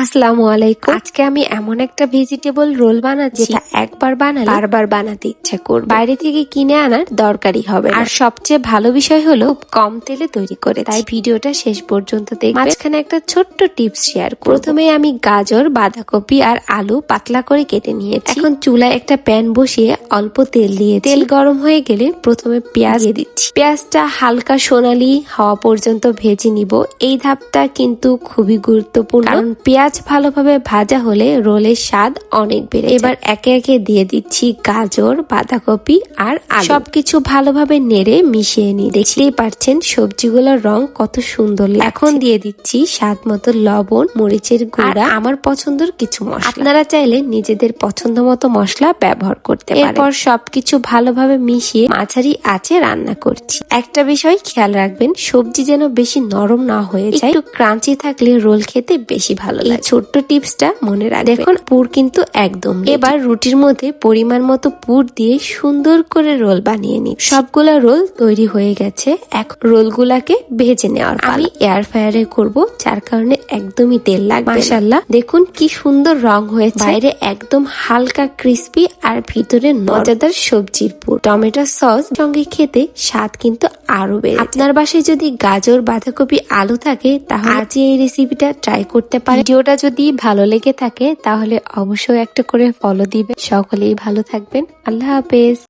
আসসালামু আলাইকুম। আজকে আমি এমন একটা ভেজিটেবল রোল বানাচ্ছি যেটা একবার বানালে বারবার বানাতে ইচ্ছা করবে। বাইরে থেকে কিনে আনার দরকারই হবে না। আর সবচেয়ে ভালো বিষয় হলো খুব কম তেলে তৈরি করে, তাই ভিডিওটা শেষ পর্যন্ত দেখবেন। মাঝখানে একটা ছোট্ট টিপস শেয়ার করব। প্রথমে আমি গাজর, বাঁধাকপি আর আলু পাতলা করে কেটে নিয়েছি। এখন চুলায় একটা প্যান বসিয়ে অল্প তেল দিয়ে, তেল গরম হয়ে গেলে প্রথমে পেঁয়াজ দিয়ে দিচ্ছি। পেঁয়াজটা হালকা সোনালী হওয়া পর্যন্ত ভেজে নিব। এই ধাপটা কিন্তু খুবই গুরুত্বপূর্ণ, কারণ পেঁয়াজ ভালোভাবে ভাজা হলে রোলের স্বাদ অনেক বেড়ে। এবার একে একে দিয়ে দিচ্ছি গাজর, বাঁধাকপি আর আলু। সবকিছু ভালোভাবে নেড়ে মিশিয়ে নিই। দেখতেই পাচ্ছেন সবজিগুলোর রং কত সুন্দর লাগছে। এখন দিয়ে দিচ্ছি স্বাদ মতো লবণ, মরিচের গুঁড়া, আমার পছন্দের কিছু মশলা। আপনারা চাইলে নিজেদের পছন্দ মতো মশলা ব্যবহার করতে পারেন। এরপর সবকিছু ভালোভাবে মিশিয়ে মাঝারি আঁচে রান্না করছি। একটা বিষয় খেয়াল রাখবেন, সবজি যেন বেশি নরম না হয়ে যায়। একটু ক্রাঞ্চি থাকলে রোল খেতে বেশি ভালো লাগে। এই ছোট্ট টিপসটা মনে রাখবেন। দেখুন পুর কিন্তু একদম। এবার রুটির মধ্যে পরিমাণ মতো পুর দিয়ে সুন্দর করে রোল বানিয়ে নিই। সবগুলা রোল তৈরি হয়ে গেছে। এখন রোলগুলাকে ভেজে নেওয়ার পালা। আমি এয়ার ফ্রায়ারে করব, যার কারণে একদমই তেল লাগবে। মাশাআল্লাহ, দেখুন কি সুন্দর রং হয়েছে। বাইরে একদম হালকা ক্রিস্পি আর ভিতরে মজাদার সবজির পুর। টমেটো সস সঙ্গে খেতে স্বাদ কিন্তু আরো বেড়ে। আপনার বাসায় যদি গাজর, বাঁধাকপি, আলু থাকে তাহলে আজ এই রেসিপিটা ট্রাই করতে পারেন। ভিডিওটা যদি ভালো লেগে থাকে তাহলে অবশ্যই একটা করে ফলো দিবেন। সকলেই ভালো থাকবেন। আল্লাহ হাফেজ।